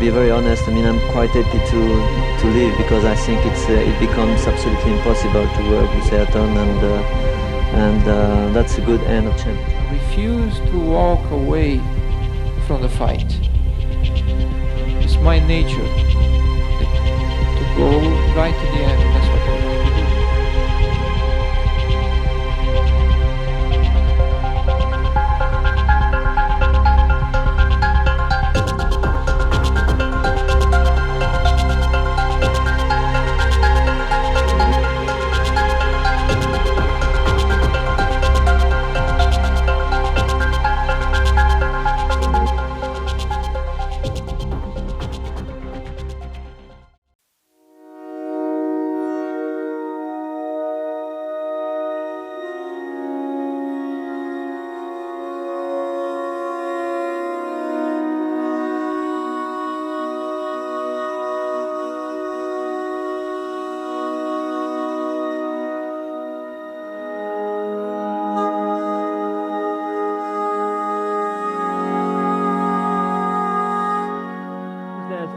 be very honest, I mean, I'm quite happy to leave because I think it becomes absolutely impossible to work with Ayrton, and that's a good end of championship. I refuse to walk away from the fight. It's my nature to go right to the end. That's what I want to do.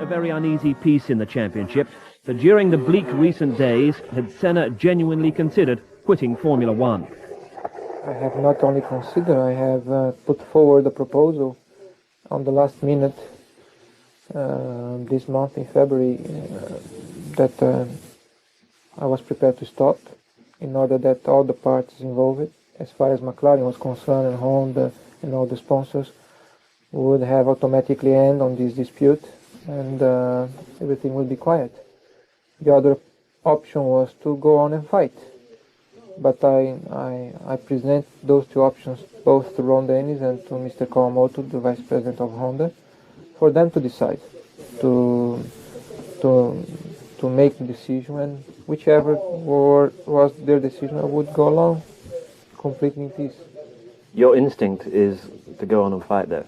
A very uneasy peace in the championship, that during the bleak recent days had Senna genuinely considered quitting Formula One. I have not only considered, I have put forward a proposal on the last minute this month in February that I was prepared to stop in order that all the parties involved, as far as McLaren was concerned and Honda and all the sponsors, would have automatically end on this dispute, and everything will be quiet. The other option was to go on and fight, but I present those two options both to Ron Dennis and to Mr. Kawamoto, the Vice President of Honda, for them to decide, to make the decision, and whichever was their decision, I would go along completely in peace. Your instinct is to go on and fight though?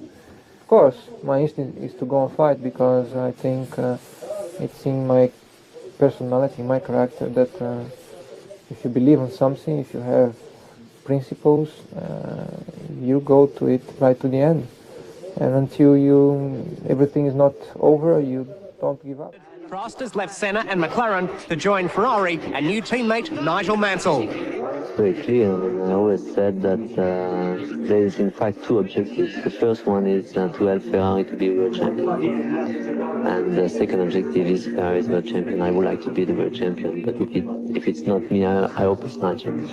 Of course, my instinct is to go and fight because I think it's in my personality, my character, that if you believe in something, if you have principles, you go to it right to the end. And until everything is not over, you don't give up. Prost has left Senna and McLaren to join Ferrari and new teammate Nigel Mansell. It's very clear. I always said that there is in fact two objectives. The first one is to help Ferrari to be world champion, and the second objective is Ferrari's world champion. I would like to be the world champion, but if it's not me, I hope it's Nigel.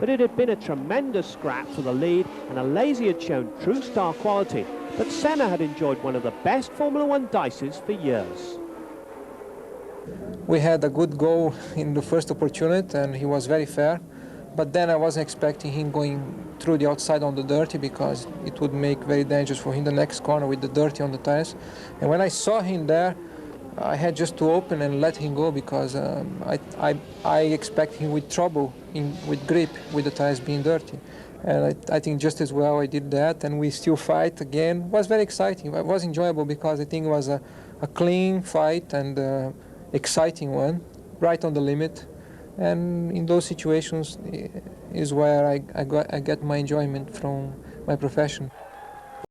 But it had been a tremendous scrap for the lead, and Alain had shown true star quality. But Senna had enjoyed one of the best Formula One dices for years. We had a good goal in the first opportunity and he was very fair, but then I wasn't expecting him going through the outside on the dirty because it would make very dangerous for him the next corner with the dirty on the tires. And when I saw him there, I had just to open and let him go because I expect him with trouble with grip with the tires being dirty. And I think just as well I did that, and we still fight again. It was very exciting. It was enjoyable because I think it was a clean fight and exciting one, right on the limit. And in those situations is where I get my enjoyment from my profession.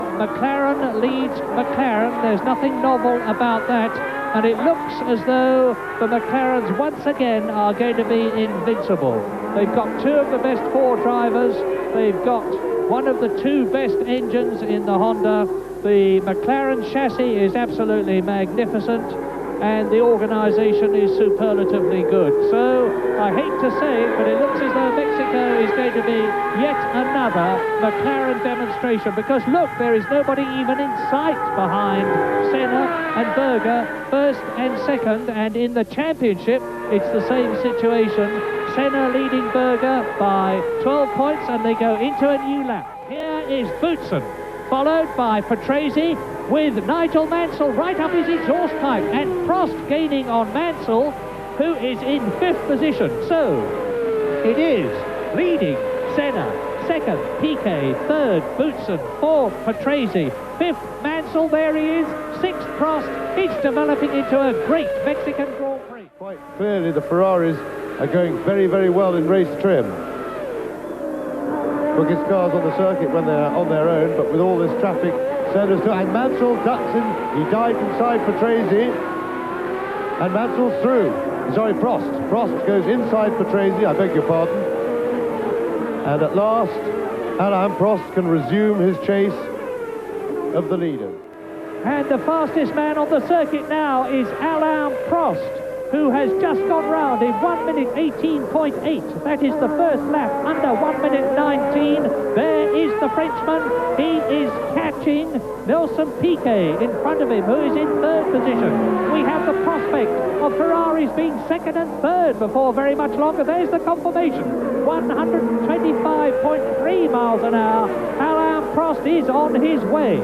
McLaren leads McLaren. There's nothing novel about that. And it looks as though the McLarens once again are going to be invincible. They've got two of the best four drivers. They've got one of the two best engines in the Honda. The McLaren chassis is absolutely magnificent, and the organisation is superlatively good. So I hate to say it, but it looks as though Mexico is going to be yet another McLaren demonstration, because look, there is nobody even in sight behind Senna and Berger, first and second, and in the championship it's the same situation. Senna leading Berger by 12 points, and they go into a new lap. Here is Boutsen, followed by Patrese, with Nigel Mansell right up his exhaust pipe, and Prost gaining on Mansell, who is in 5th position. So it is leading Senna, 2nd Piquet, 3rd Boutsen, 4th Patrese, 5th Mansell, there he is, 6th Prost. It's developing into a great Mexican Grand Prix. Quite clearly the Ferraris are going very, very well in race trim. Quickest cars on the circuit when they're on their own, but with all this traffic, Senna's doing, and Mansell ducks in, he dived inside Patrese, and Mansell's through. Sorry, Prost. Prost goes inside Patrese, I beg your pardon. And at last, Alain Prost can resume his chase of the leader. And the fastest man on the circuit now is Alain Prost, who has just gone round in 1 minute 18.8. That is the first lap under 1 minute 19. There is the Frenchman. He is catching Nelson Piquet in front of him, who is in 3rd position. We have the prospect of Ferraris being 2nd and 3rd before very much longer. There's the confirmation. 125.3 miles an hour. Alain Prost is on his way.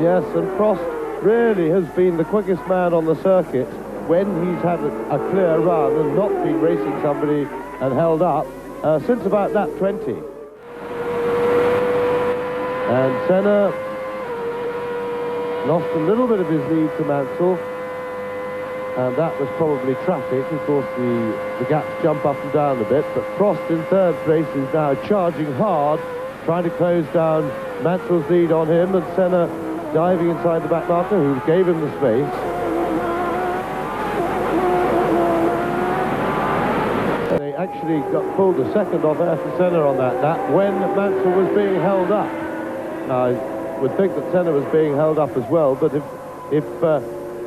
Yes, and Prost really has been the quickest man on the circuit when he's had a clear run and not been racing somebody and held up since about lap 20. And Senna lost a little bit of his lead to Mansell, and that was probably traffic. Of course, the gaps jump up and down a bit, but Prost in 3rd place is now charging hard, trying to close down Mansell's lead on him, and Senna diving inside the back marker, who gave him the space. They actually pulled a second off Ayrton Senna on that lap when Mansell was being held up. Now, I would think that Senna was being held up as well, but if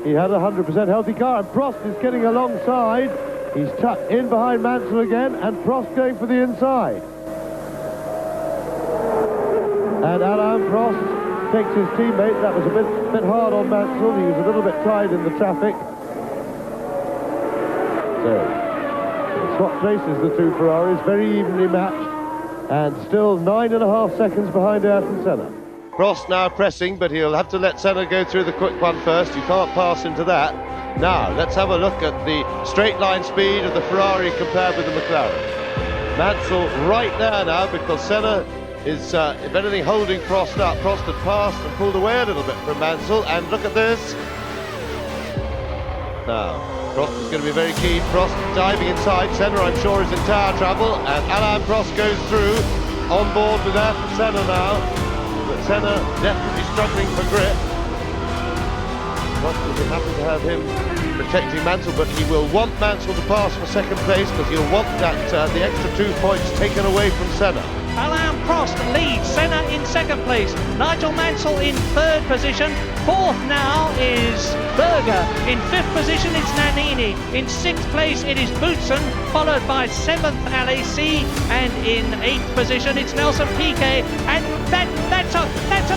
he had a 100% healthy car, and Prost is getting alongside, he's tucked in behind Mansell again, and Prost going for the inside. And Alain Prost takes his teammate. That was a bit hard on Mansell. He was a little bit tied in the traffic. So, swap places the two Ferraris, very evenly matched, and still 9.5 seconds behind Ayrton Senna. Prost now pressing, but he'll have to let Senna go through the quick one first. You can't pass into that. Now, let's have a look at the straight line speed of the Ferrari compared with the McLaren. Mansell right there now, because Senna is, if anything, holding Prost up. Prost had passed and pulled away a little bit from Mansell, and look at this. Now, Prost is going to be very keen. Prost diving inside. Senna, I'm sure, is in tire trouble, and Alain Prost goes through, on board with Ayrton Senna now. But Senna definitely struggling for grip. Prost will be happy to have him protecting Mansell, but he will want Mansell to pass for 2nd place, because he'll want that the extra 2 points taken away from Senna. Alain Prost leads, Senna in 2nd place, Nigel Mansell in 3rd position, 4th now is Berger, in 5th position it's Nannini, in 6th place it is Boutsen, followed by 7th Alain, and in 8th position it's Nelson Piquet, and that's a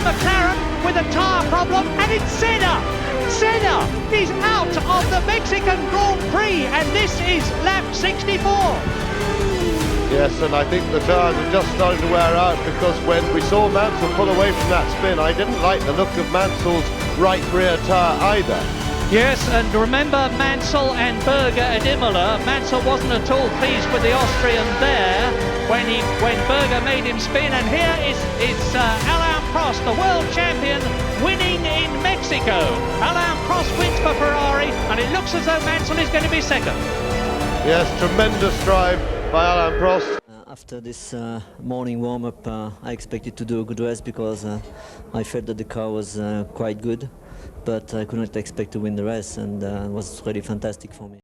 McLaren with a tyre problem, and it's Senna! Senna is out of the Mexican Grand Prix, and this is lap 64. Yes, and I think the tyres are just starting to wear out, because when we saw Mansell pull away from that spin, I didn't like the look of Mansell's right rear tyre either. Yes, and remember Mansell and Berger at Imola. Mansell wasn't at all pleased with the Austrian there when Berger made him spin, and here is Alain Prost, the world champion, winning in Mexico. Alain Prost wins for Ferrari, and it looks as though Mansell is going to be second. Yes, tremendous drive by Alain Prost. After this morning warm-up, I expected to do a good race, because I felt that the car was quite good, but I could not expect to win the race, and it was really fantastic for me.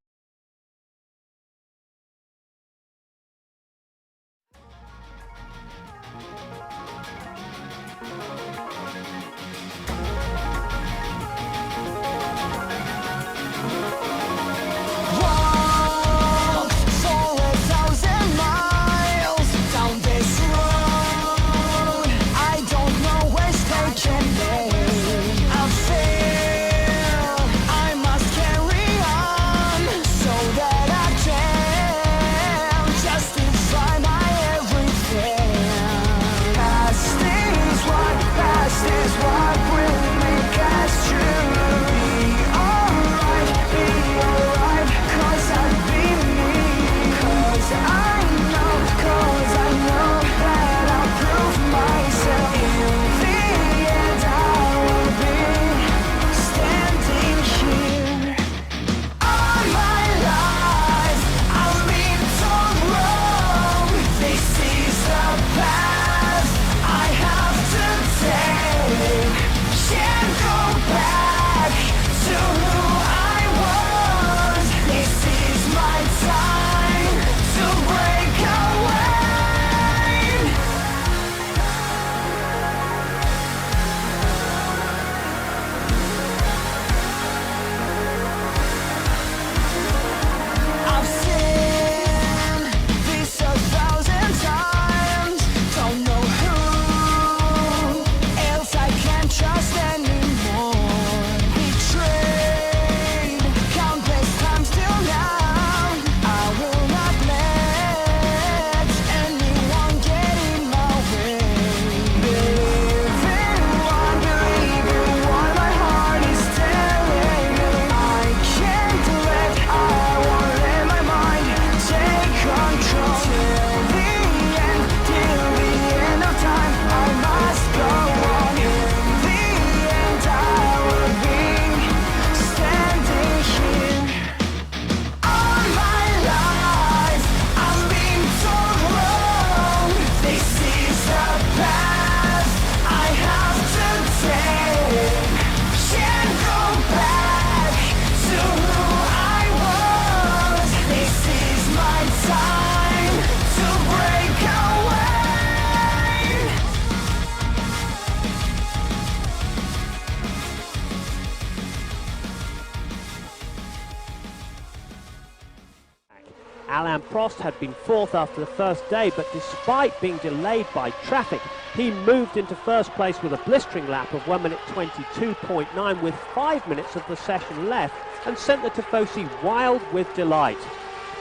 Alain Prost had been fourth after the first day, but despite being delayed by traffic, he moved into first place with a blistering lap of 1 minute 22.9 with 5 minutes of the session left, and sent the Tifosi wild with delight.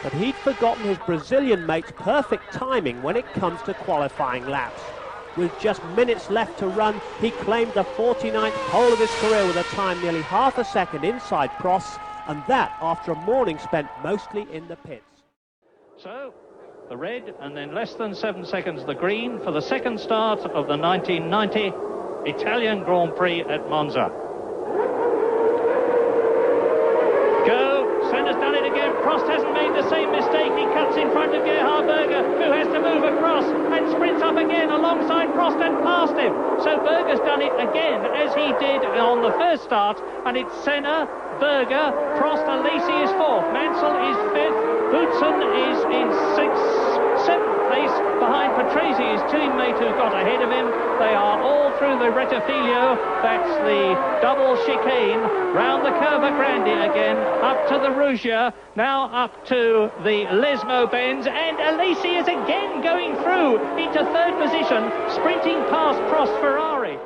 But he'd forgotten his Brazilian mate's perfect timing when it comes to qualifying laps. With just minutes left to run, he claimed the 49th pole of his career with a time nearly half a second inside Prost, and that after a morning spent mostly in the pits. So, the red, and then less than 7 seconds the green for the second start of the 1990 Italian Grand Prix at Monza. Go! Senna's done it again. Prost hasn't made the same mistake. He cuts in front of Gerhard Berger, who has to move across and sprints up again alongside Prost and past him. So Berger's done it again, as he did on the first start, and it's Senna, Berger, Prost, Alesi is fourth, Mansell is fifth, Boutsen is in seventh place behind Patrese, his teammate who got ahead of him. They are all through the Rettifilo, that's the double chicane, round the Curva Grande again, up to the Rugia, now up to the Lesmo Benz, and Alesi is again going through into third position, sprinting past Prost Ferrari.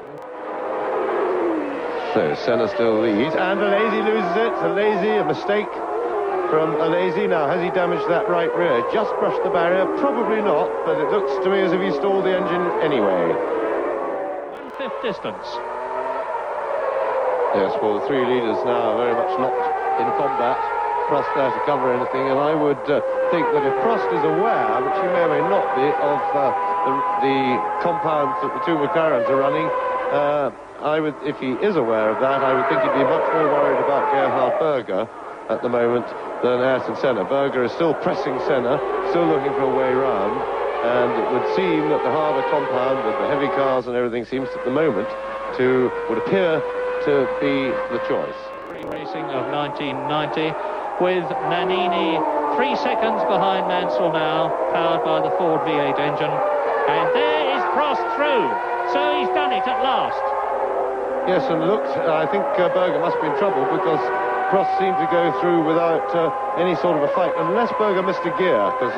So Senna still leads, and Alain loses it. A mistake from Alain. Now, has he damaged that right rear? Just brushed the barrier? Probably not, but it looks to me as if he stalled the engine anyway. 1/5 distance. Yes, well, the three leaders now are very much locked in combat. Prost there to cover anything, and I would think that if Prost is aware, which he may or may not be, of the compounds that the two McLarens are running, if he is aware of that, I would think he'd be much more worried about Gerhard Berger at the moment than Ayrton Senna. Berger is still pressing Senna, still looking for a way round, and it would seem that the harder compound with the heavy cars and everything seems at the moment would appear to be the choice. Racing of 1990 with Nannini 3 seconds behind Mansell now, powered by the Ford V8 engine. And there is Prost through, so he's done it at last. Yes, and looked, I think Berger must be in trouble because Prost seemed to go through without any sort of a fight, unless Berger missed a gear, because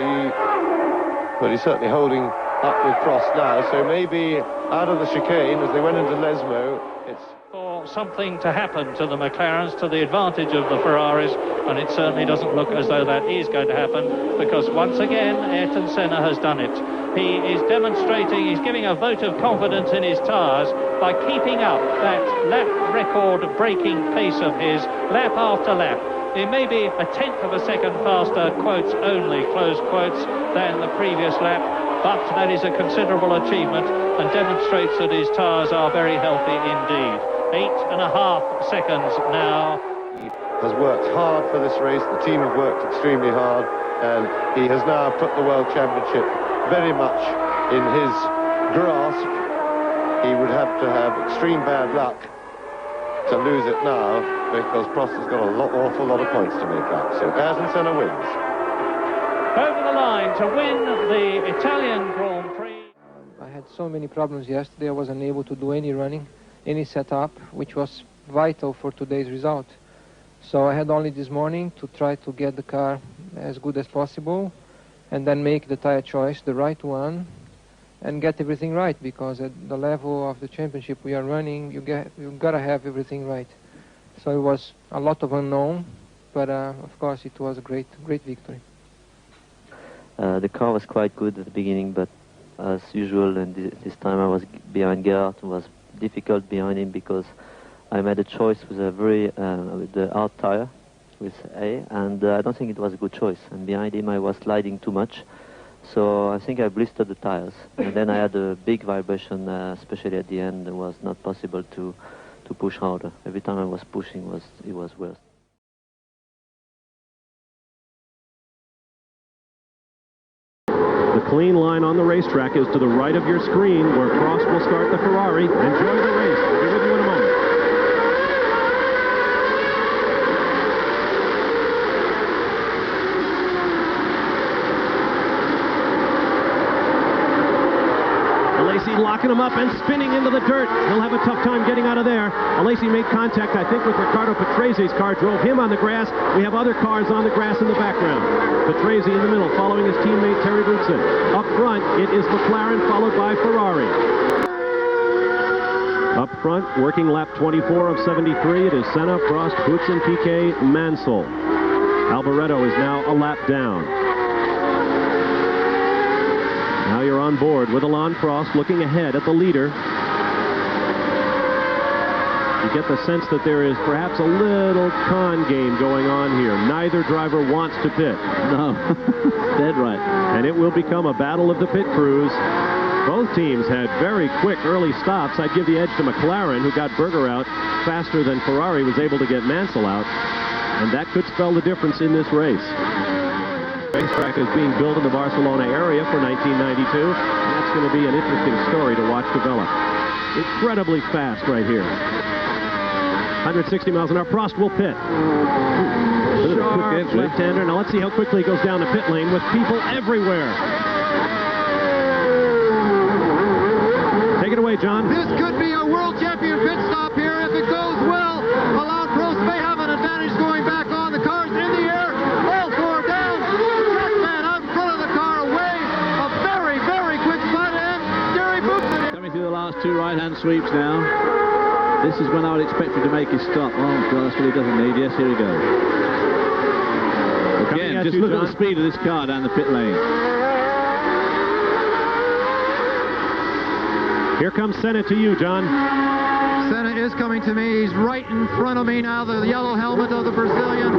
he's certainly holding up with Prost now, so maybe out of the chicane as they went into Lesmo, it's for something to happen to the McLarens to the advantage of the Ferraris, and it certainly doesn't look as though that is going to happen, because once again Ayrton Senna has done it. He is demonstrating, he's giving a vote of confidence in his tyres by keeping up that lap record braking pace of his lap after lap. It may be a 1/10 of a second faster, quotes only, close quotes, than the previous lap, but that is a considerable achievement and demonstrates that his tyres are very healthy indeed. 8.5 seconds now. He has worked hard for this race, the team have worked extremely hard, and he has now put the World Championship very much in his grasp. He would have to have extreme bad luck to lose it now, because Prost has got an awful lot of points to make up. So Ayrton Senna wins. Over the line to win the Italian Grand Prix. I had so many problems yesterday. I wasn't able to do any running, any setup, which was vital for today's result. So I had only this morning to try to get the car as good as possible and then make the tire choice, the right one, and get everything right, because at the level of the championship we are running, you've got to have everything right. So it was a lot of unknown, but of course it was a great victory. The car was quite good at the beginning, but as usual, and this time I was behind Gerhard. It was difficult behind him because I made a choice with a with the hard tire, with A, and I don't think it was a good choice. And behind him I was sliding too much, so I think I blistered the tires. And then I had a big vibration, especially at the end. It was not possible to push harder. Every time I was pushing, it was worse. The clean line on the racetrack is to the right of your screen, where Prost will start the Ferrari. Enjoy the race. We'll be with you in a moment. Locking him up and spinning into the dirt. He'll have a tough time getting out of there. Alain made contact, I think, with Riccardo Patrese. Car drove him on the grass. We have other cars on the grass in the background. Patrese in the middle, following his teammate Terry Boutsen. Up front, it is McLaren, followed by Ferrari. Up front, working lap 24 of 73, it is Senna, Prost, Boutsen, Piquet, Mansell. Alboreto is now a lap down. Now you're on board with Alain Prost looking ahead at the leader. You get the sense that there is perhaps a little con game going on here. Neither driver wants to pit. No, dead right. And it will become a battle of the pit crews. Both teams had very quick early stops. I'd give the edge to McLaren, who got Berger out faster than Ferrari was able to get Mansell out. And that could spell the difference in this race. Racetrack is being built in the Barcelona area for 1992. And that's going to be an interesting story to watch develop. Incredibly fast right here. 160 miles an hour. Prost will pit. Sharp left-hander. Now let's see how quickly he goes down the pit lane with people everywhere. Take it away, John. This could be a world champion pit stop here if it goes well. Alain Prost may have an advantage going back on. The car's in the air. All four down. Trackman out in front of the car away. A very, very quick spot, and Terry Boutsen. Coming through the last two right-hand sweeps now. This is when I would expect him to make his stop. Oh, God, that's what he doesn't need. Yes, here he goes. Again, just look at the speed of this car down the pit lane. Here comes Senna to you, John. Senna is coming to me. He's right in front of me now, the yellow helmet of the Brazilian,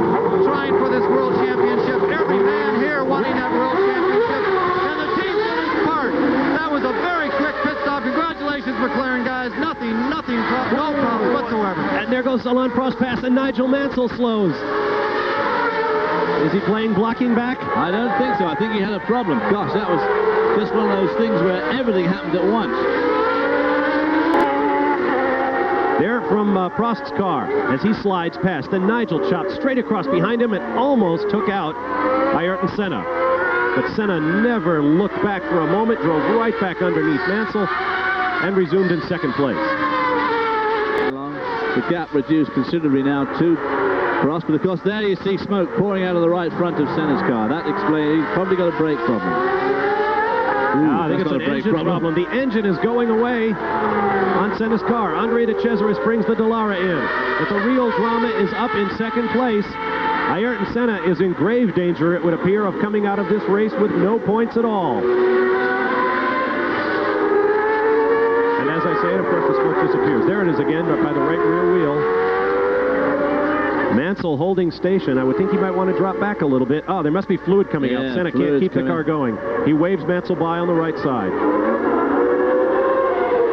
trying for this world championship. Every man here wanting that world championship, and the team did its part. That was a very quick pit stop. Congratulations, McLaren guys. No problem whatsoever. And there goes Alain Prost past, and Nigel Mansell slows. Is he playing blocking back? I don't think so. I think he had a problem. Gosh, that was just one of those things where everything happened at once. There from Prost's car as he slides past. Then Nigel chopped straight across behind him and almost took out Ayrton Senna. But Senna never looked back for a moment, drove right back underneath Mansell, and resumed in second place. The gap reduced considerably now to Prost, but of course there you see smoke pouring out of the right front of Senna's car. That explains, he's probably got a brake problem. I think it's an engine problem. The engine is going away on Senna's car. Andre de Cesaris brings the Dallara in. But the real drama is up in second place. Ayrton Senna is in grave danger, it would appear, of coming out of this race with no points at all. And as I say it, of course, the smoke disappears. There it is again, but by the right rear wheel. Mansell holding station. I would think he might want to drop back a little bit. Oh, there must be fluid coming out. Senna can't keep the car going. He waves Mansell by on the right side.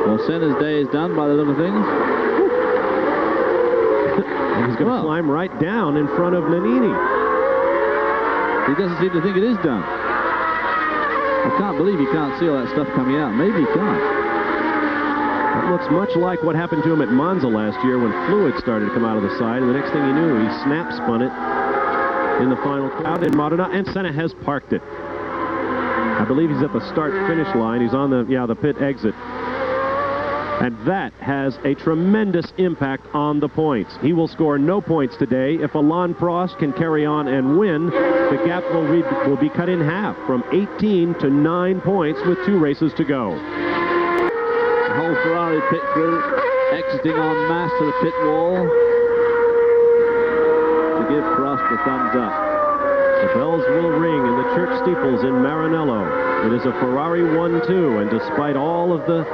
Well, Senna's day is done by the look of things. And he's going to climb right down in front of Nannini. He doesn't seem to think it is done. I can't believe he can't see all that stuff coming out. Maybe he can't. That looks much like what happened to him at Monza last year when fluid started to come out of the side, and the next thing he knew, he snap-spun it in the final crowd in Modena, and Senna has parked it. I believe he's at the start-finish line. He's on the pit exit. And that has a tremendous impact on the points. He will score no points today. If Alain Prost can carry on and win, the gap will be cut in half from 18 to 9 points with 2 races to go. The whole Ferrari pit crew exiting en masse to the pit wall to give Prost the thumbs up. The bells will ring in the church steeples in Maranello. It is a Ferrari 1-2, and despite all of the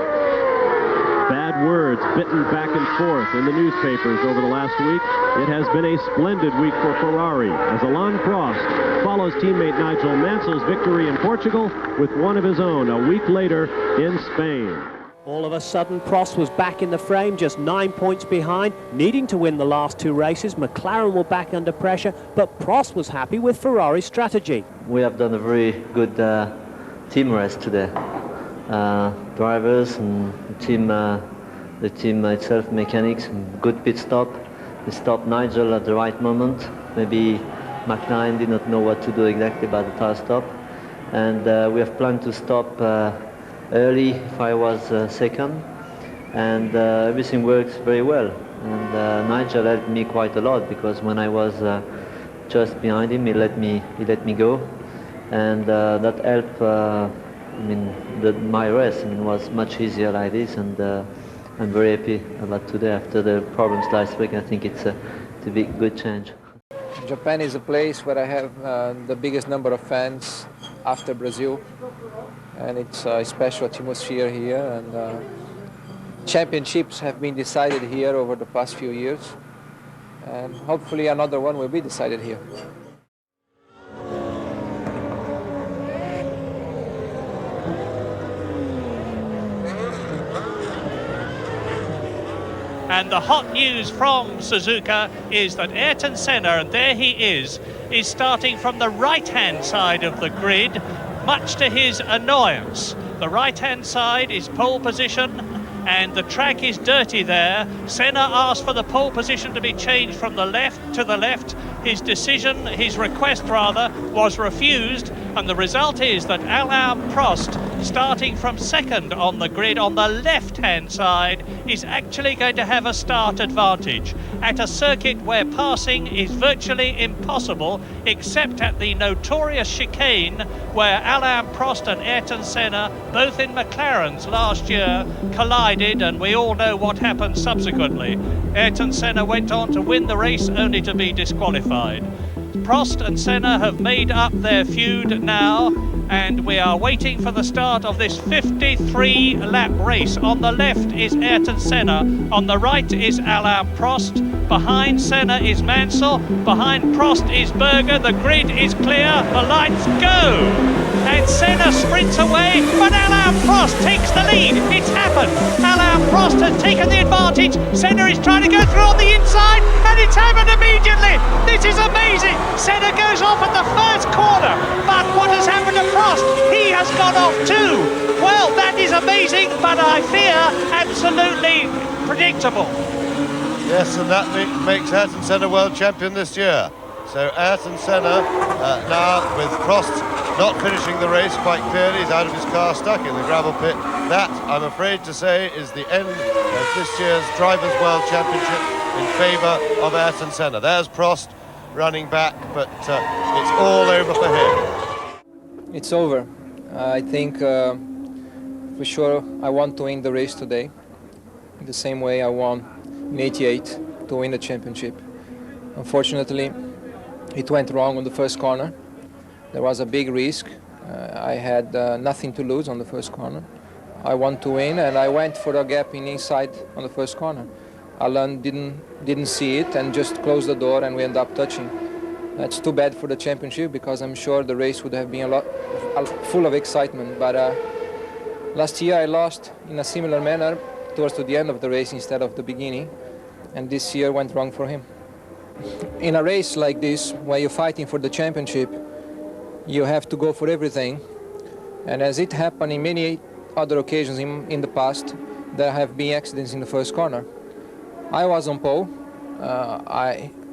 bad words bitten back and forth in the newspapers over the last week, it has been a splendid week for Ferrari as Alain Prost follows teammate Nigel Mansell's victory in Portugal with one of his own a week later in Spain. All of a sudden, Prost was back in the frame, just 9 points behind, needing to win the last 2 races. McLaren were back under pressure, but Prost was happy with Ferrari's strategy. We have done a very good team race today. Drivers and the team itself, mechanics, good pit stop. They stopped Nigel at the right moment. Maybe McLaren did not know what to do exactly about the tire stop. And we have planned to stop early if I was second, and everything works very well. And Nigel helped me quite a lot because when I was just behind him, he let me go, and that helped. My race was much easier like this, and I'm very happy about today. After the problems last week, I think it's a big good change. Japan is a place where I have the biggest number of fans after Brazil, and it's a special atmosphere here, and championships have been decided here over the past few years, and hopefully another one will be decided here. And the hot news from Suzuka is that Ayrton Senna, and there he is starting from the right-hand side of the grid, much to his annoyance. The right-hand side is pole position, and the track is dirty there. Senna asked for the pole position to be changed from the left to the left. His request was refused, and the result is that Alain Prost starting from second on the grid on the left-hand side, is actually going to have a start advantage at a circuit where passing is virtually impossible, except at the notorious chicane where Alain Prost and Ayrton Senna, both in McLarens last year, collided, and we all know what happened subsequently. Ayrton Senna went on to win the race only to be disqualified. Prost and Senna have made up their feud now, and we are waiting for the start of this 53-lap race. On the left is Ayrton Senna, on the right is Alain Prost, behind Senna is Mansell, behind Prost is Berger, the grid is clear, the lights go! And Senna sprints away, but Alain Prost takes the lead. It's happened. Alain Prost has taken the advantage. Senna is trying to go through on the inside, and it's happened immediately. This is amazing. Senna goes off at the first corner, but what has happened to Prost? He has gone off too. Well, that is amazing, but I fear absolutely predictable. Yes, and that makes Ayrton Senna world champion this year. So Ayrton Senna now with Prost not finishing the race quite clearly. He's out of his car, stuck in the gravel pit. That, I'm afraid to say, is the end of this year's Drivers' World Championship in favour of Ayrton Senna. There's Prost running back, but it's all over for him. It's over. I think for sure I want to win the race today. In the same way I won in '88 to win the championship. Unfortunately, it went wrong on the first corner. There was a big risk. I had nothing to lose on the first corner. I want to win, and I went for a gap in inside on the first corner. Alain didn't see it and just closed the door, and we ended up touching. That's too bad for the championship, because I'm sure the race would have been full of excitement. But last year I lost in a similar manner towards the end of the race instead of the beginning, and this year went wrong for him. In a race like this, where you're fighting for the championship, you have to go for everything. And as it happened in many other occasions in the past, there have been accidents in the first corner. I was on pole.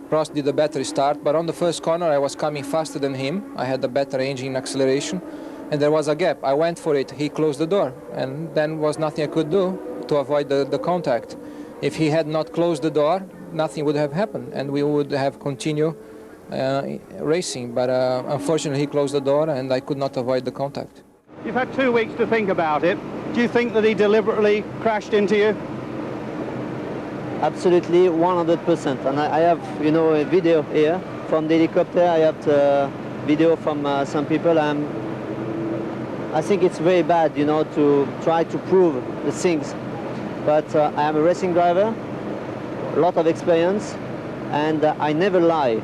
Prost did a better start, but on the first corner I was coming faster than him. I had a better engine acceleration, and there was a gap. I went for it. He closed the door, and then was nothing I could do to avoid the contact. If he had not closed the door, nothing would have happened, and we would have continued racing. But unfortunately, he closed the door, and I could not avoid the contact. You've had 2 weeks to think about it. Do you think that he deliberately crashed into you? Absolutely, 100%. And I have, you know, a video here from the helicopter. I have the video from some people. I think it's very bad, you know, to try to prove the things. But I am a racing driver, a lot of experience, and I never lie.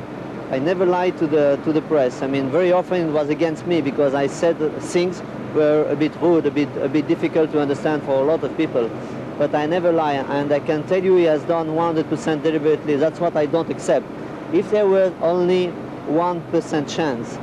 I never lie to the press. I mean, very often it was against me, because I said things were a bit rude, a bit difficult to understand for a lot of people. But I never lie, and I can tell you he has done 100% deliberately. That's what I don't accept. If there were only 1% chance,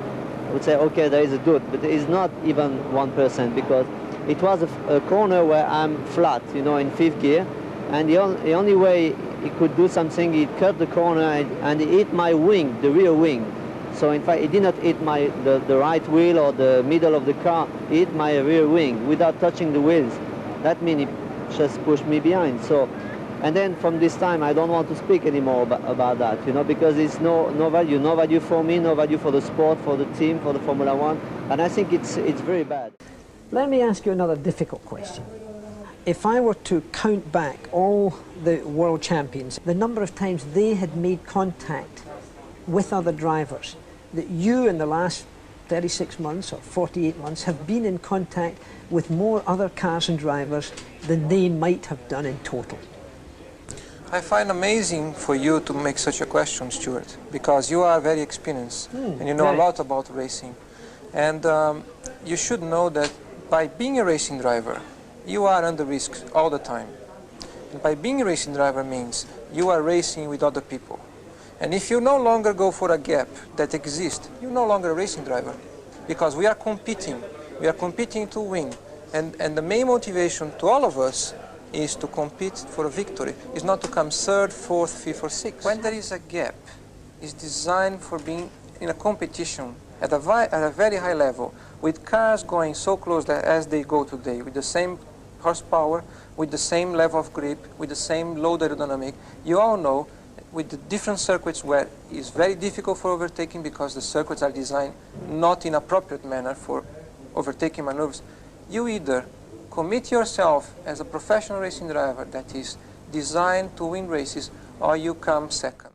I would say, okay, there is a doubt, but it's not even 1%, because it was a corner where I'm flat, you know, in 5th gear, and the only way he could do something, he cut the corner and he hit my wing, the rear wing. So in fact, he did not hit the right wheel or the middle of the car, he hit my rear wing without touching the wheels. That means he just pushed me behind. So, and then from this time, I don't want to speak anymore about that, you know, because it's no value for me, no value for the sport, for the team, for the Formula One, and I think it's very bad. Let me ask you another difficult question. If I were to count back all the world champions, the number of times they had made contact with other drivers, that you in the last 36 months or 48 months have been in contact with more other cars and drivers than they might have done in total. I find amazing for you to make such a question, Stuart, because you are very experienced and you know a lot about racing. And you should know that by being a racing driver, you are under risk all the time. And by being a racing driver means you are racing with other people. And if you no longer go for a gap that exists, you're no longer a racing driver, because we are competing to win. And the main motivation to all of us is to compete for a victory. It's not to come 3rd, 4th, 5th or 6th. When there is a gap, it's designed for being in a competition at a very high level, with cars going so close as they go today, with the same horsepower, with the same level of grip, with the same load aerodynamic, you all know with the different circuits where it's very difficult for overtaking because the circuits are designed not in appropriate manner for overtaking maneuvers, you either commit yourself as a professional racing driver that is designed to win races, or you come second.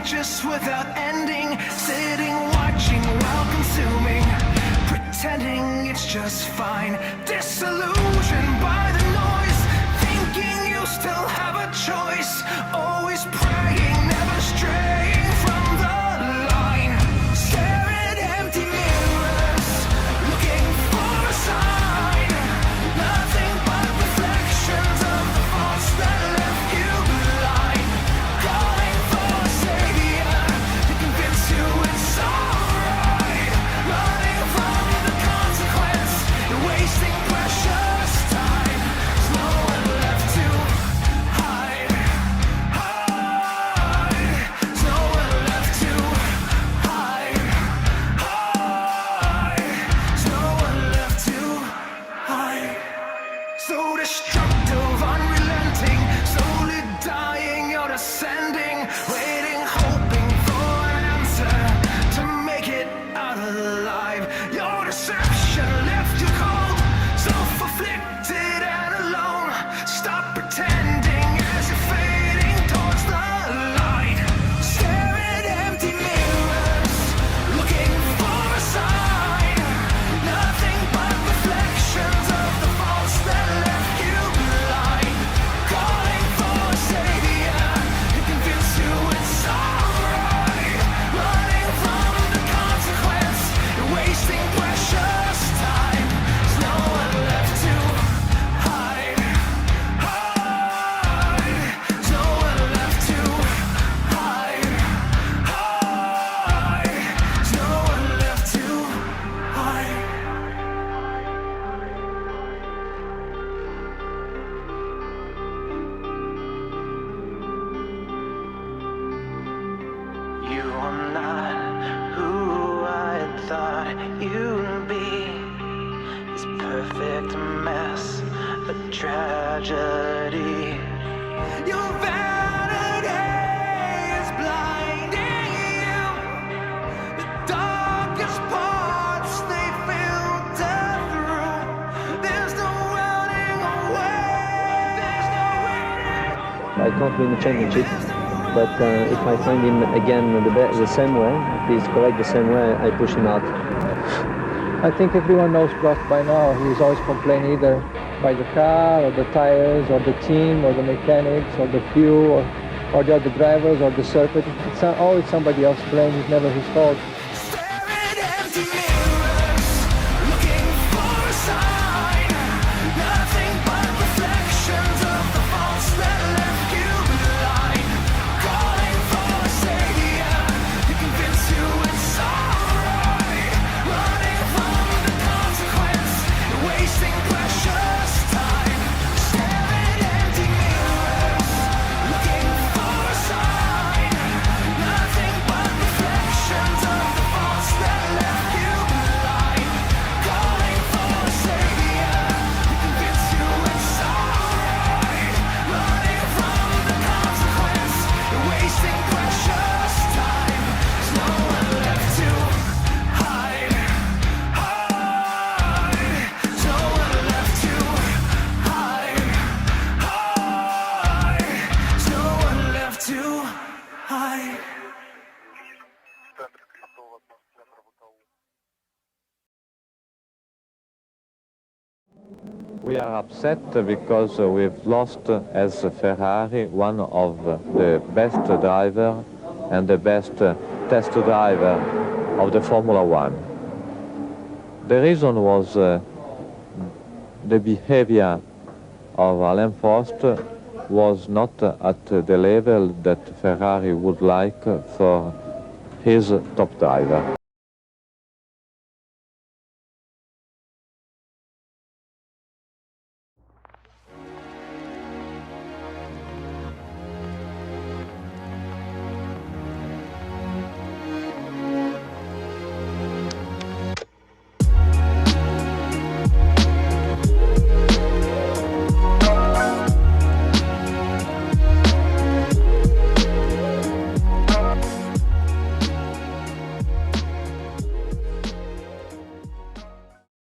Just without ending, sitting, watching while consuming, pretending it's just fine, disillusioned by the noise, thinking you still have a choice, always praying, never straying from the line, stare at empty mirrors, looking for a sign, nothing but reflections of the faults that left you blind, calling for a savior to convince you it's alright, running from the consequence, you're wasting precious time, there's no one left to hide, there's no one left to hide, there's no one left to hide, so destructive, unrelenting, slowly dying, you're descending, waiting, hoping for an answer to make it out alive. Your deception left you cold, self-afflicted and alone. Stop pretending as you're fading towards the light. Stare at empty mirrors, looking for a sign. Nothing but reflections of the faults that left you blind. Calling for a savior to convince you it's alright. Running from the consequence, you're wasting precious time. There's no one left to hide. There's no one left to hide. There's no one left to hide. You are not who I thought you'd be. This perfect mess, a tragedy. Your vanity is blinding you. The darkest parts they filter through. There's no running away. There's no running. I can't win the championship, but if I find him again the same way, if he's correct the same way, I push him out. I think everyone knows Prost by now. He's always complaining either by the car, or the tires, or the team, or the mechanics, or the fuel, or the other drivers, or the circuit. It's always somebody else playing. It's never his fault. Empty mirrors, looking for a sign. Nothing but reflections of the faults that left you blind. Calling for a savior to convince you it's alright. Running from the consequence, you're wasting precious time. Stare at empty mirrors, looking for a sign. Nothing but reflections of the faults that left you blind. Calling for a savior to convince you it's alright. Running from the consequence, you're wasting precious time. There's no one left to hide. There's no one left to hide. There's no one left to hide. We are upset because we've lost as Ferrari one of the best driver and the best test driver of the Formula One. The reason was the behavior of Alain Prost was not at the level that Ferrari would like for his top driver.